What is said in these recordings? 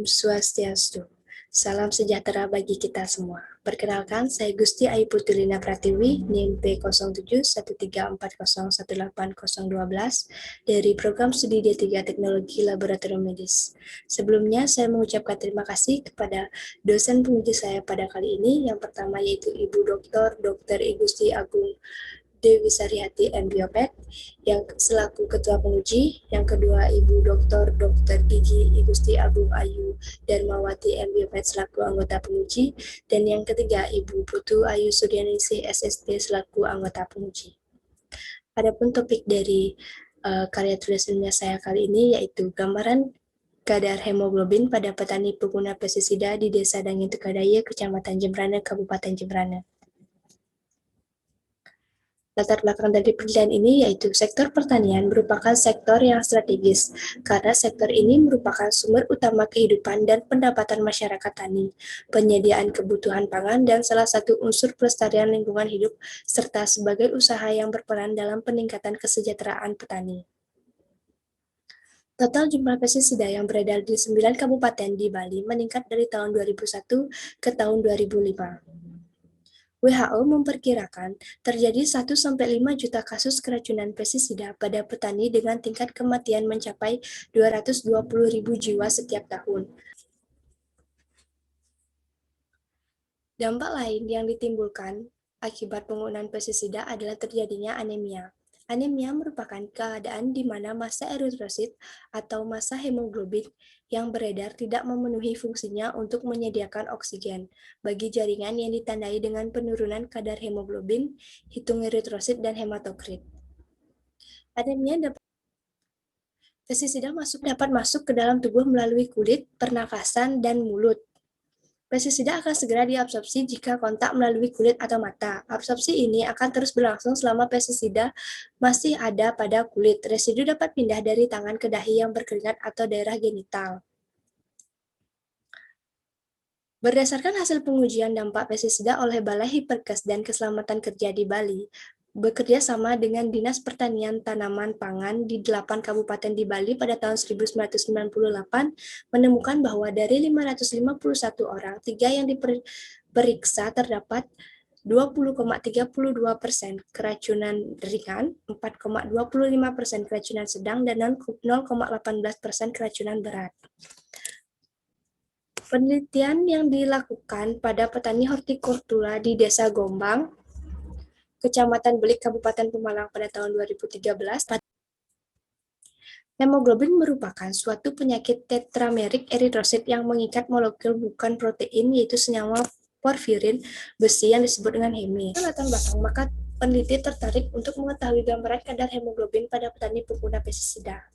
Om Swastiastu. Salam sejahtera bagi kita semua. Perkenalkan, saya Gusti Ayu Putulina Pratiwi, NIM P0713401812 dari Program Studi D3 Teknologi Laboratorium Medis. Sebelumnya, saya mengucapkan terima kasih kepada dosen penguji saya pada kali ini. Yang pertama yaitu Ibu Dr. I Gusti Agung Dewi Sarihati MBioPet yang selaku Ketua Penguji, yang kedua Ibu Dr. Gigi Igusti Agung Ayu Darmawati MBioPet selaku anggota penguji, dan yang ketiga Ibu Putu Ayu Suryaningsih SSD selaku anggota penguji. Adapun topik dari karya tulis ilmiah saya kali ini yaitu gambaran kadar hemoglobin pada petani pengguna pestisida di Desa Dangin Tukadaya, Kecamatan Jembrana, Kabupaten Jembrana. Latar belakang dari penelitian ini yaitu sektor pertanian merupakan sektor yang strategis karena sektor ini merupakan sumber utama kehidupan dan pendapatan masyarakat tani, penyediaan kebutuhan pangan, dan salah satu unsur pelestarian lingkungan hidup, serta sebagai usaha yang berperan dalam peningkatan kesejahteraan petani. Total jumlah pestisida yang beredar di 9 kabupaten di Bali meningkat dari tahun 2001 ke tahun 2005. WHO memperkirakan terjadi 1-5 juta kasus keracunan pestisida pada petani dengan tingkat kematian mencapai 220.000 jiwa setiap tahun. Dampak lain yang ditimbulkan akibat penggunaan pestisida adalah terjadinya anemia. Anemia merupakan keadaan di mana massa eritrosit atau massa hemoglobin yang beredar tidak memenuhi fungsinya untuk menyediakan oksigen bagi jaringan yang ditandai dengan penurunan kadar hemoglobin, hitung eritrosit, dan hematokrit. Anemia pestisida dapat masuk ke dalam tubuh melalui kulit, pernafasan, dan mulut. Pestisida akan segera diabsorpsi jika kontak melalui kulit atau mata. Absorpsi ini akan terus berlangsung selama pestisida masih ada pada kulit. Residu dapat pindah dari tangan ke dahi yang berkeringat atau daerah genital. Berdasarkan hasil pengujian dampak pestisida oleh Balai Hiperkes dan Keselamatan Kerja di Bali, bekerja sama dengan Dinas Pertanian Tanaman Pangan di 8 kabupaten di Bali pada tahun 1998 menemukan bahwa dari 551 orang, 3 yang diperiksa terdapat 20,32% keracunan ringan, 4,25% keracunan sedang, dan 0,18% keracunan berat. Penelitian yang dilakukan pada petani hortikultura di Desa Gombang, Kecamatan Belik, Kabupaten Pemalang pada tahun 2013. Hemoglobin merupakan suatu penyakit tetramerik eritrosit yang mengikat molekul bukan protein, yaitu senyawa porfirin besi yang disebut dengan Heme. Latar belakang, maka peneliti tertarik untuk mengetahui gambaran kadar hemoglobin pada petani pengguna pestisida.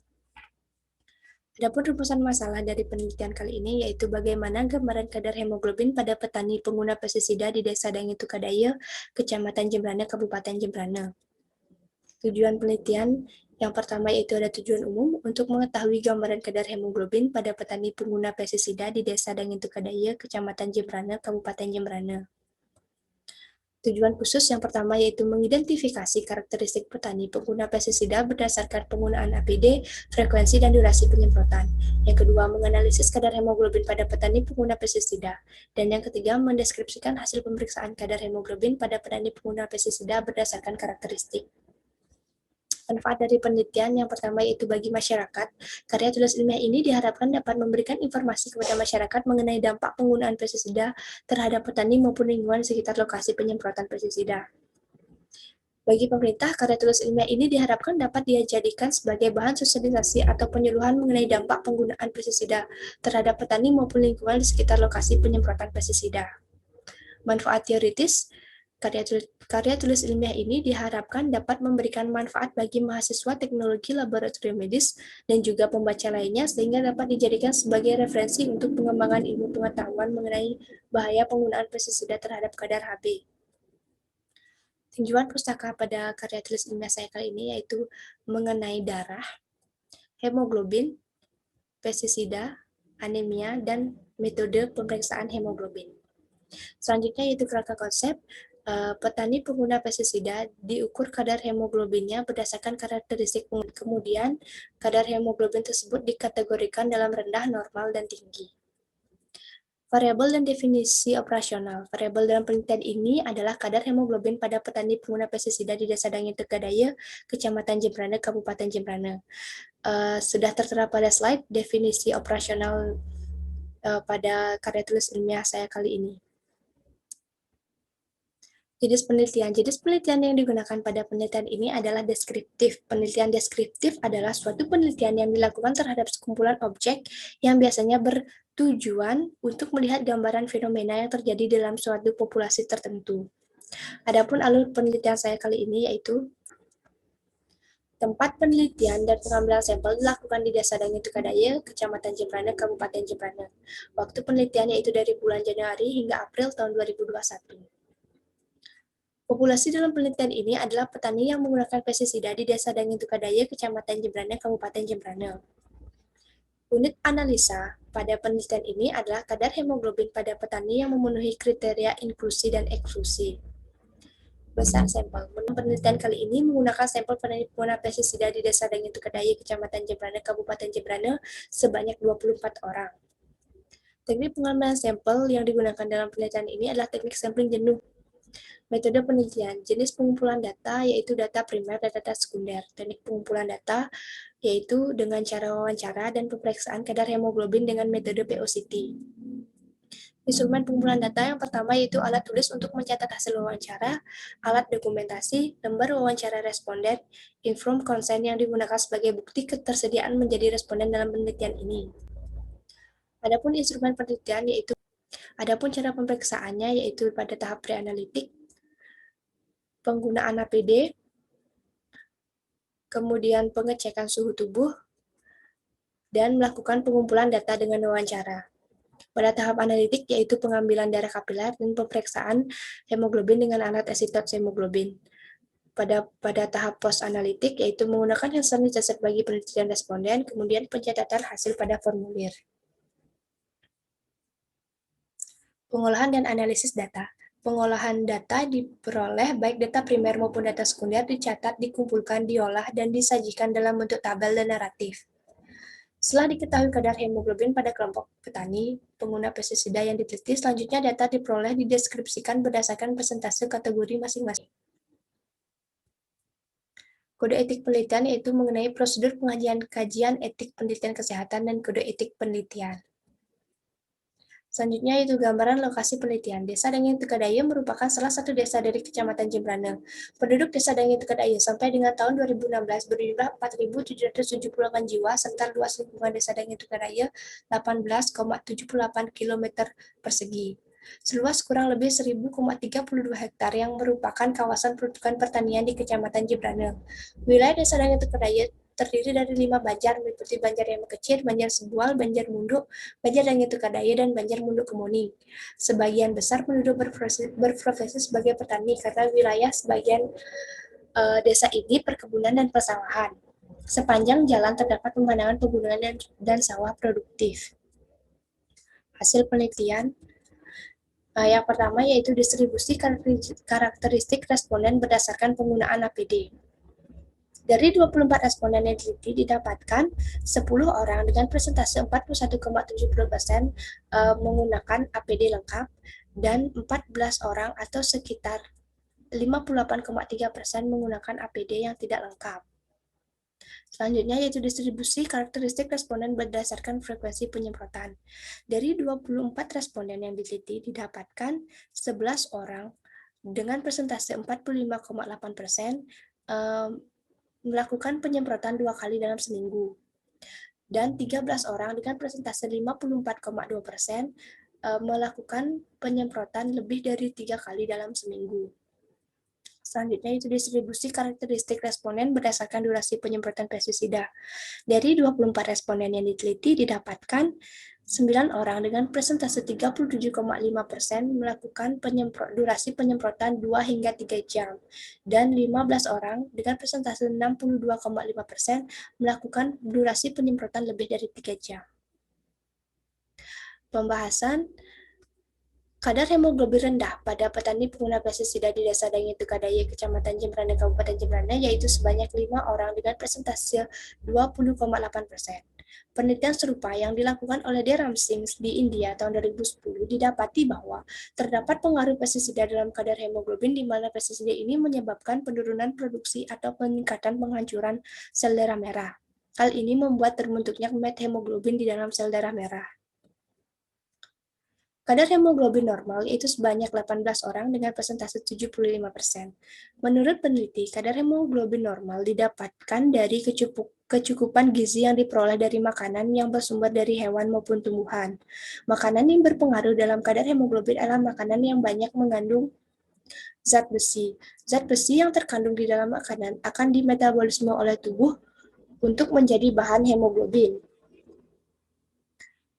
Adapun rumusan masalah dari penelitian kali ini yaitu bagaimana gambaran kadar hemoglobin pada petani pengguna pestisida di Desa Dangin Tukadaya, Kecamatan Jembrana, Kabupaten Jembrana. Tujuan penelitian yang pertama yaitu ada tujuan umum untuk mengetahui gambaran kadar hemoglobin pada petani pengguna pestisida di Desa Dangin Tukadaya, Kecamatan Jembrana, Kabupaten Jembrana. Tujuan khusus yang pertama yaitu mengidentifikasi karakteristik petani pengguna pestisida berdasarkan penggunaan APD, frekuensi, dan durasi penyemprotan. Yang kedua, menganalisis kadar hemoglobin pada petani pengguna pestisida. Dan yang ketiga, mendeskripsikan hasil pemeriksaan kadar hemoglobin pada petani pengguna pestisida berdasarkan karakteristik. Manfaat dari penelitian yang pertama yaitu bagi masyarakat. Karya tulis ilmiah ini diharapkan dapat memberikan informasi kepada masyarakat mengenai dampak penggunaan pestisida terhadap petani maupun lingkungan sekitar lokasi penyemprotan pestisida. Bagi pemerintah, karya tulis ilmiah ini diharapkan dapat dijadikan sebagai bahan sosialisasi atau penyuluhan mengenai dampak penggunaan pestisida terhadap petani maupun lingkungan di sekitar lokasi penyemprotan pestisida. Manfaat teoritis, karya tulis ilmiah ini diharapkan dapat memberikan manfaat bagi mahasiswa teknologi laboratorium medis dan juga pembaca lainnya sehingga dapat dijadikan sebagai referensi untuk pengembangan ilmu pengetahuan mengenai bahaya penggunaan pestisida terhadap kadar Hb. Tinjauan pustaka pada karya tulis ilmiah saya kali ini yaitu mengenai darah, hemoglobin, pestisida, anemia, dan metode pemeriksaan hemoglobin. Selanjutnya yaitu kerangka konsep. Petani pengguna pestisida diukur kadar hemoglobinnya berdasarkan karakteristik. Kemudian, kadar hemoglobin tersebut dikategorikan dalam rendah, normal, dan tinggi. Variabel dan definisi operasional. Variabel dalam penelitian ini adalah kadar hemoglobin pada petani pengguna pestisida di Desa Dangin Tegadaya, Kecamatan Jembrana, Kabupaten Jembrana. Sudah tertera pada slide definisi operasional pada karya tulis ilmiah saya kali ini. Jenis penelitian. Jenis penelitian yang digunakan pada penelitian ini adalah deskriptif. Penelitian deskriptif adalah suatu penelitian yang dilakukan terhadap sekumpulan objek yang biasanya bertujuan untuk melihat gambaran fenomena yang terjadi dalam suatu populasi tertentu. Adapun alur penelitian saya kali ini yaitu tempat penelitian dan pengambilan sampel dilakukan di Desa Dangin Tukadaya, Kecamatan Jembrana, Kabupaten Jembrana. Waktu penelitian yaitu dari bulan Januari hingga April tahun 2021. Populasi dalam penelitian ini adalah petani yang menggunakan pestisida di Desa Dangin Tukadaya, Kecamatan Jembrana, Kabupaten Jembrana. Unit analisa pada penelitian ini adalah kadar hemoglobin pada petani yang memenuhi kriteria inklusi dan eksklusi. Besar sampel. Penelitian kali ini menggunakan sampel pengguna pestisida di Desa Dangin Tukadaya, Kecamatan Jembrana, Kabupaten Jembrana sebanyak 24 orang. Teknik pengambilan sampel yang digunakan dalam penelitian ini adalah teknik sampling jenuh. Metode penelitian, jenis pengumpulan data yaitu data primer dan data sekunder. Teknik pengumpulan data yaitu dengan cara wawancara dan pemeriksaan kadar hemoglobin dengan metode POCT. Instrumen pengumpulan data yang pertama yaitu alat tulis untuk mencatat hasil wawancara, alat dokumentasi, lembar wawancara responden, informed consent yang digunakan sebagai bukti ketersediaan menjadi responden dalam penelitian ini. Adapun instrumen penelitian yaitu Adapun cara pemeriksaannya yaitu pada tahap preanalitik, penggunaan APD, kemudian pengecekan suhu tubuh, dan melakukan pengumpulan data dengan wawancara. Pada tahap analitik yaitu pengambilan darah kapiler dan pemeriksaan hemoglobin dengan alat esitops hemoglobin. Pada tahap post-analitik yaitu menggunakan hand sanitizer bagi penelitian responden, kemudian pencatatan hasil pada formulir. Pengolahan dan analisis data. Pengolahan data diperoleh baik data primer maupun data sekunder dicatat, dikumpulkan, diolah, dan disajikan dalam bentuk tabel dan naratif. Setelah diketahui kadar hemoglobin pada kelompok petani pengguna pestisida yang diteliti, selanjutnya data diperoleh dideskripsikan berdasarkan persentase kategori masing-masing. Kode etik penelitian yaitu mengenai prosedur pengajian kajian etik penelitian kesehatan dan kode etik penelitian. Selanjutnya yaitu gambaran lokasi penelitian. Desa Dangin Tukadaya merupakan salah satu desa dari Kecamatan Jembrana. Penduduk Desa Dangin Tukadaya sampai dengan tahun 2016 berjumlah 4.778 jiwa, serta luas lingkungan Desa Dangin Tukadaya 18,78 km persegi. Seluas kurang lebih 1.032 hektar yang merupakan kawasan peruntukan pertanian di Kecamatan Jembrana. Wilayah Desa Dangin Tukadaya terdiri dari 5 banjar meliputi Banjar yang Kecil, Banjar Sebual, Banjar Munduk, Banjar Dangin Tukadaya, dan Banjar Munduk Kemuni. Sebagian besar penduduk berprofesi sebagai petani karena wilayah sebagian desa ini perkebunan dan persawahan. Sepanjang jalan terdapat pemandangan pegunungan dan sawah produktif. Hasil penelitian yang pertama yaitu distribusi karakteristik responden berdasarkan penggunaan APD. Dari 24 responden yang diteliti didapatkan 10 orang dengan persentase 41,70% menggunakan APD lengkap dan 14 orang atau sekitar 58,3% menggunakan APD yang tidak lengkap. Selanjutnya yaitu distribusi karakteristik responden berdasarkan frekuensi penyemprotan. Dari 24 responden yang diteliti didapatkan 11 orang dengan persentase 45,8% melakukan penyemprotan 2 kali dalam seminggu, dan 13 orang dengan persentase 54,2% melakukan penyemprotan lebih dari 3 kali dalam seminggu. Selanjutnya itu distribusi karakteristik responden berdasarkan durasi penyemprotan pestisida. Dari 24 responden yang diteliti didapatkan 9 orang dengan persentase 37,5% melakukan durasi penyemprotan 2 hingga 3 jam, dan 15 orang dengan persentase 62,5% melakukan durasi penyemprotan lebih dari 3 jam. Pembahasan kadar hemoglobin rendah pada petani pengguna pestisida di Desa Dangin Tukadaya, Kecamatan Jembrana, Kabupaten Jembrana, yaitu sebanyak 5 orang dengan persentase 20,8%. Penelitian serupa yang dilakukan oleh Deram Singh di India tahun 2010 didapati bahwa terdapat pengaruh pestisida dalam kadar hemoglobin di mana pestisida ini menyebabkan penurunan produksi atau peningkatan penghancuran sel darah merah. Hal ini membuat terbentuknya methemoglobin di dalam sel darah merah. Kadar hemoglobin normal yaitu sebanyak 18 orang dengan persentase 75%. Menurut peneliti, kadar hemoglobin normal didapatkan dari kecukupan gizi yang diperoleh dari makanan yang bersumber dari hewan maupun tumbuhan. Makanan yang berpengaruh dalam kadar hemoglobin adalah makanan yang banyak mengandung zat besi. Zat besi yang terkandung di dalam makanan akan dimetabolisme oleh tubuh untuk menjadi bahan hemoglobin.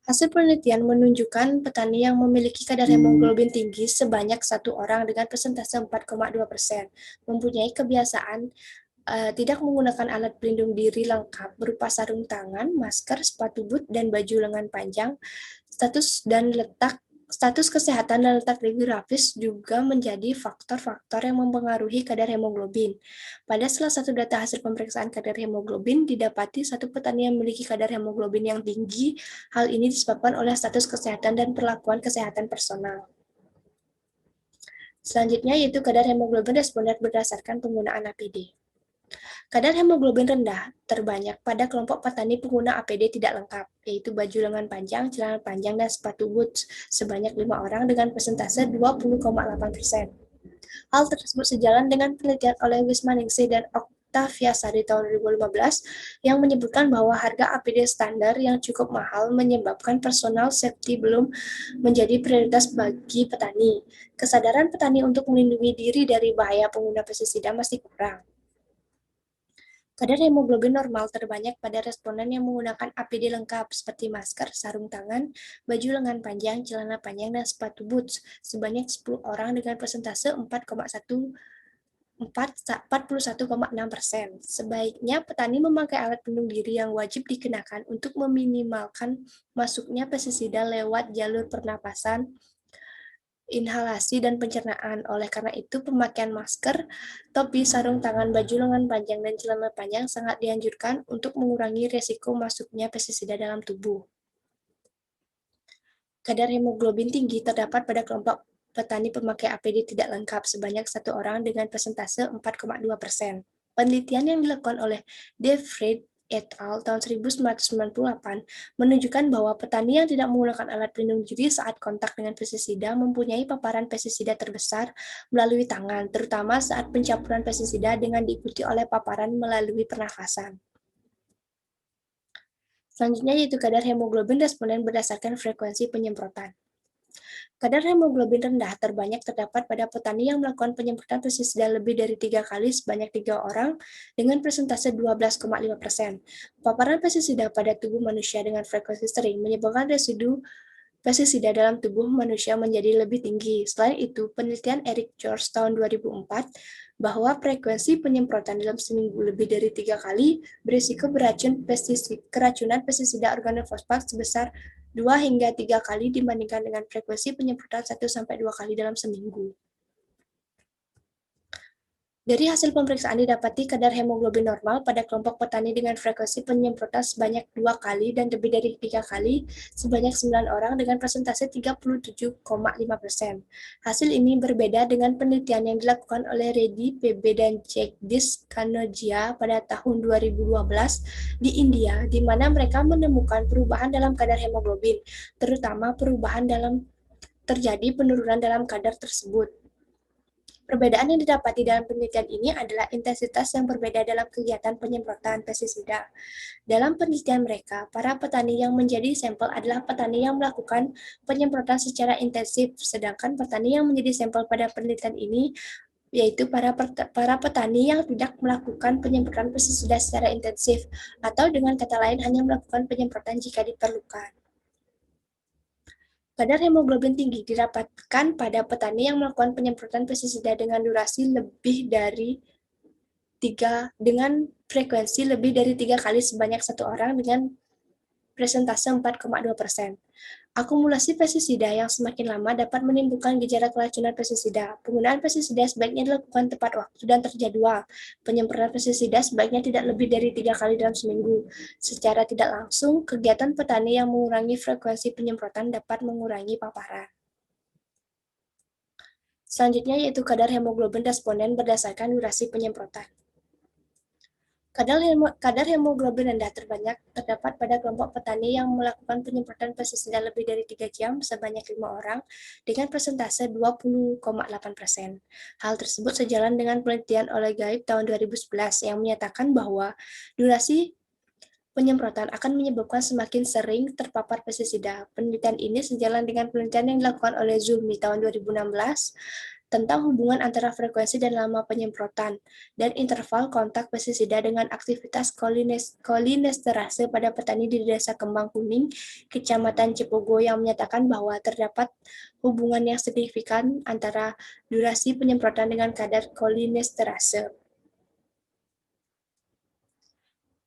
Hasil penelitian menunjukkan petani yang memiliki kadar hemoglobin tinggi sebanyak 1 orang dengan persentase 4,2% mempunyai kebiasaan tidak menggunakan alat pelindung diri lengkap berupa sarung tangan, masker, sepatu boot, dan baju lengan panjang. Status kesehatan dan letak geografis juga menjadi faktor-faktor yang mempengaruhi kadar hemoglobin. Pada salah satu data hasil pemeriksaan kadar hemoglobin, didapati satu petani yang memiliki kadar hemoglobin yang tinggi. Hal ini disebabkan oleh status kesehatan dan perlakuan kesehatan personal. Selanjutnya yaitu kadar hemoglobin responden berdasarkan penggunaan APD. Kadar hemoglobin rendah terbanyak pada kelompok petani pengguna APD tidak lengkap, yaitu baju lengan panjang, celana panjang, dan sepatu boots, sebanyak 5 orang dengan persentase 20,8%. Hal tersebut sejalan dengan penelitian oleh Wismaningsih dan Octavia Sari tahun 2015 yang menyebutkan bahwa harga APD standar yang cukup mahal menyebabkan personal safety belum menjadi prioritas bagi petani. Kesadaran petani untuk melindungi diri dari bahaya pengguna pestisida masih kurang. Kadar hemoglobin normal terbanyak pada responden yang menggunakan APD lengkap seperti masker, sarung tangan, baju lengan panjang, celana panjang, dan sepatu boots, sebanyak 10 orang dengan persentase 41,6%. Sebaiknya petani memakai alat pelindung diri yang wajib dikenakan untuk meminimalkan masuknya pestisida lewat jalur pernapasan, inhalasi, dan pencernaan. Oleh karena itu, pemakaian masker, topi, sarung tangan, baju lengan panjang, dan celana panjang sangat dianjurkan untuk mengurangi risiko masuknya pestisida dalam tubuh. Kadar hemoglobin tinggi terdapat pada kelompok petani pemakai APD tidak lengkap sebanyak 1 orang dengan persentase 4,2%. Penelitian yang dilakukan oleh De Vrede et al. Tahun 1998 menunjukkan bahwa petani yang tidak menggunakan alat pelindung diri saat kontak dengan pestisida mempunyai paparan pestisida terbesar melalui tangan, terutama saat pencampuran pestisida dengan diikuti oleh paparan melalui pernafasan. Selanjutnya yaitu kadar hemoglobin responden berdasarkan frekuensi penyemprotan. Kadar hemoglobin rendah terbanyak terdapat pada petani yang melakukan penyemprotan pestisida lebih dari 3 kali sebanyak 3 orang dengan persentase 12,5%. Paparan pestisida pada tubuh manusia dengan frekuensi sering menyebabkan residu pestisida dalam tubuh manusia menjadi lebih tinggi. Selain itu, penelitian Eric George tahun 2004 bahwa frekuensi penyemprotan dalam seminggu lebih dari 3 kali berisiko keracunan pestisida organofosfat sebesar 2 hingga 3 kali dibandingkan dengan frekuensi penyemprotan 1-2 kali dalam seminggu. Dari hasil pemeriksaan didapati kadar hemoglobin normal pada kelompok petani dengan frekuensi penyemprotan sebanyak 2 kali dan lebih dari 3 kali sebanyak 9 orang dengan persentase 37,5%. Hasil ini berbeda dengan penelitian yang dilakukan oleh Reddy, PB, dan Jagdish Kanodia pada tahun 2012 di India, di mana mereka menemukan perubahan dalam kadar hemoglobin, terutama terjadi penurunan dalam kadar tersebut. Perbedaan yang didapati dalam penelitian ini adalah intensitas yang berbeda dalam kegiatan penyemprotan pestisida. Dalam penelitian mereka, para petani yang menjadi sampel adalah petani yang melakukan penyemprotan secara intensif, sedangkan petani yang menjadi sampel pada penelitian ini yaitu para petani yang tidak melakukan penyemprotan pestisida secara intensif, atau dengan kata lain hanya melakukan penyemprotan jika diperlukan. Kadar hemoglobin tinggi didapatkan pada petani yang melakukan penyemprotan pestisida dengan frekuensi lebih dari 3 kali sebanyak 1 orang dengan persentase 4,2%. Akumulasi pestisida yang semakin lama dapat menimbulkan gejala keracunan pestisida. Penggunaan pestisida sebaiknya dilakukan tepat waktu dan terjadwal. Penyemprotan pestisida sebaiknya tidak lebih dari 3 kali dalam seminggu. Secara tidak langsung, kegiatan petani yang mengurangi frekuensi penyemprotan dapat mengurangi paparan. Selanjutnya yaitu kadar hemoglobin responden berdasarkan durasi penyemprotan. Kadar hemoglobin rendah terbanyak terdapat pada kelompok petani yang melakukan penyemprotan pestisida lebih dari 3 jam sebanyak 5 orang dengan persentase 20,8%. Hal tersebut sejalan dengan penelitian oleh Gaib tahun 2011 yang menyatakan bahwa durasi penyemprotan akan menyebabkan semakin sering terpapar pestisida. Penelitian ini sejalan dengan penelitian yang dilakukan oleh Zulmi tahun 2016 tentang hubungan antara frekuensi dan lama penyemprotan, dan interval kontak pestisida dengan aktivitas kolinesterase pada petani di Desa Kembang Kuning, Kecamatan Cipogo, yang menyatakan bahwa terdapat hubungan yang signifikan antara durasi penyemprotan dengan kadar kolinesterase.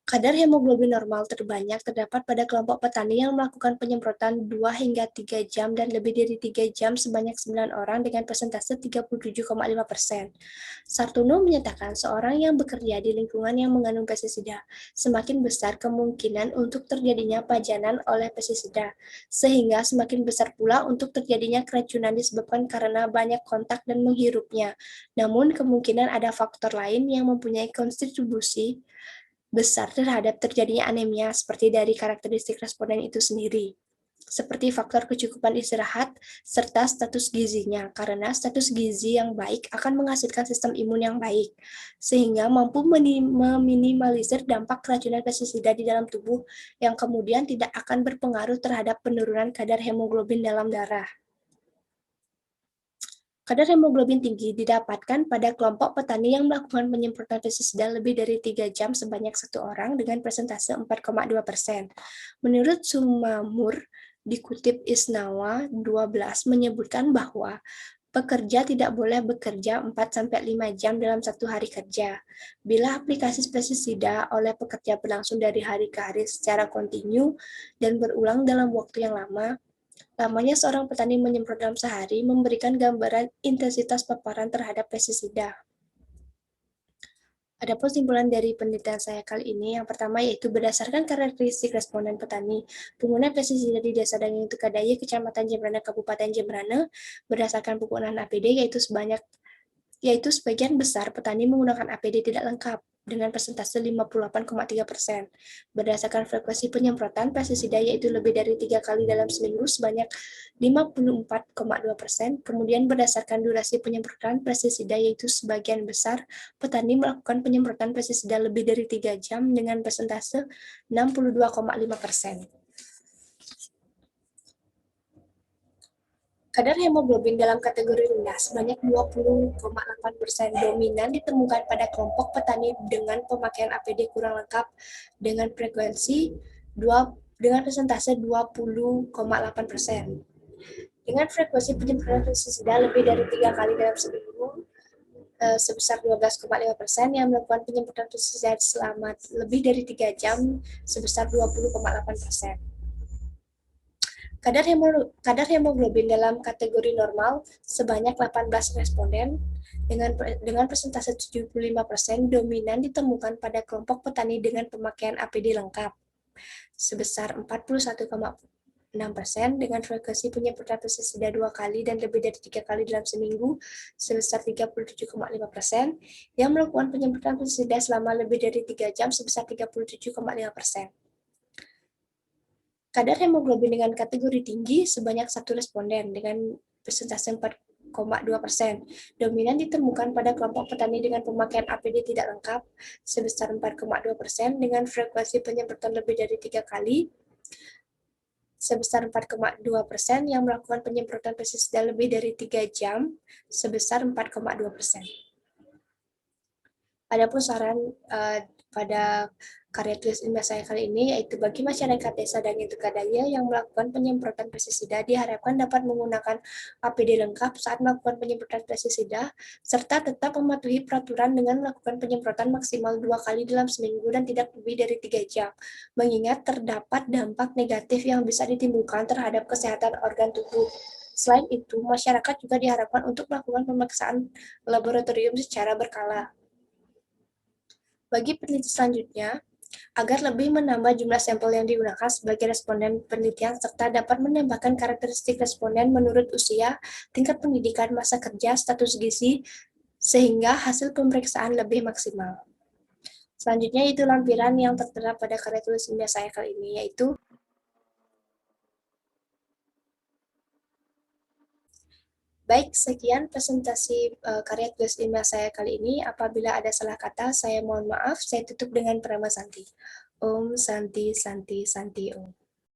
Kadar hemoglobin normal terbanyak terdapat pada kelompok petani yang melakukan penyemprotan 2 hingga 3 jam dan lebih dari 3 jam sebanyak 9 orang dengan persentase 37,5%. Sartono menyatakan seorang yang bekerja di lingkungan yang mengandung pestisida semakin besar kemungkinan untuk terjadinya pajanan oleh pestisida, sehingga semakin besar pula untuk terjadinya keracunan disebabkan karena banyak kontak dan menghirupnya. Namun kemungkinan ada faktor lain yang mempunyai kontribusi besar terhadap terjadinya anemia seperti dari karakteristik responden itu sendiri, seperti faktor kecukupan istirahat serta status gizinya, karena status gizi yang baik akan menghasilkan sistem imun yang baik, sehingga mampu meminimalisir dampak keracunan pestisida di dalam tubuh yang kemudian tidak akan berpengaruh terhadap penurunan kadar hemoglobin dalam darah. Kadar hemoglobin tinggi didapatkan pada kelompok petani yang melakukan penyemprotan pestisida lebih dari 3 jam sebanyak 1 orang dengan persentase 4,2%. Menurut Sumamur, dikutip Isnawa 12 menyebutkan bahwa pekerja tidak boleh bekerja 4-5 jam dalam satu hari kerja. Bila aplikasi pestisida oleh pekerja berlangsung dari hari ke hari secara kontinu dan berulang dalam waktu yang lama, lamanya seorang petani menyemprot dalam sehari memberikan gambaran intensitas paparan terhadap pestisida. Ada kesimpulan dari penelitian saya kali ini. Yang pertama yaitu berdasarkan karakteristik responden petani, penggunaan pestisida di Desa Danging Tukadaya, Kecamatan Jembrana, Kabupaten Jembrana, berdasarkan penggunaan APD yaitu sebagian besar petani menggunakan APD tidak lengkap dengan persentase 58,3%. Berdasarkan frekuensi penyemprotan pestisida yaitu lebih dari 3 kali dalam seminggu sebanyak 54,2%. Kemudian berdasarkan durasi penyemprotan pestisida yaitu sebagian besar petani melakukan penyemprotan pestisida lebih dari 3 jam dengan persentase 62,5%. Kadar hemoglobin dalam kategori rendah sebanyak 20,8% dominan ditemukan pada kelompok petani dengan pemakaian APD kurang lengkap dengan frekuensi dengan persentase 20,8%. Dengan frekuensi penyemprotan pestisida lebih dari 3 kali dalam seminggu sebesar 12,5% yang melakukan penyemprotan pestisida selama lebih dari 3 jam sebesar 20,8%. Kadar hemoglobin dalam kategori normal sebanyak 18 responden dengan persentase 75% dominan ditemukan pada kelompok petani dengan pemakaian APD lengkap sebesar 41,6% dengan frekuensi penyemprotan pestisida 2 kali dan lebih dari 3 kali dalam seminggu sebesar 37,5%, yang melakukan penyemprotan pestisida selama lebih dari 3 jam sebesar 37,5%. Kadar hemoglobin dengan kategori tinggi sebanyak 1 responden dengan persentase 4,2%. Dominan ditemukan pada kelompok petani dengan pemakaian APD tidak lengkap sebesar 4,2% dengan frekuensi penyemprotan lebih dari 3 kali sebesar 4,2%, yang melakukan penyemprotan pestisida lebih dari 3 jam sebesar 4,2%. Adapun saran pada karya tulis ilmiah saya kali ini yaitu bagi masyarakat desa dan Intukadaya yang melakukan penyemprotan pestisida diharapkan dapat menggunakan APD lengkap saat melakukan penyemprotan pestisida serta tetap mematuhi peraturan dengan melakukan penyemprotan maksimal 2 kali dalam seminggu dan tidak lebih dari 3 jam, mengingat terdapat dampak negatif yang bisa ditimbulkan terhadap kesehatan organ tubuh. Selain itu, masyarakat juga diharapkan untuk melakukan pemeriksaan laboratorium secara berkala. Bagi peneliti selanjutnya, agar lebih menambah jumlah sampel yang digunakan sebagai responden penelitian serta dapat menambahkan karakteristik responden menurut usia, tingkat pendidikan, masa kerja, status gizi, sehingga hasil pemeriksaan lebih maksimal. Selanjutnya itu lampiran yang tertera pada karya tulis ilmiah saya kali ini, yaitu baik, sekian presentasi karya tulis ilmiah saya kali ini. Apabila ada salah kata, saya mohon maaf. Saya tutup dengan Prama Santi. Om Santi Santi Santi Om.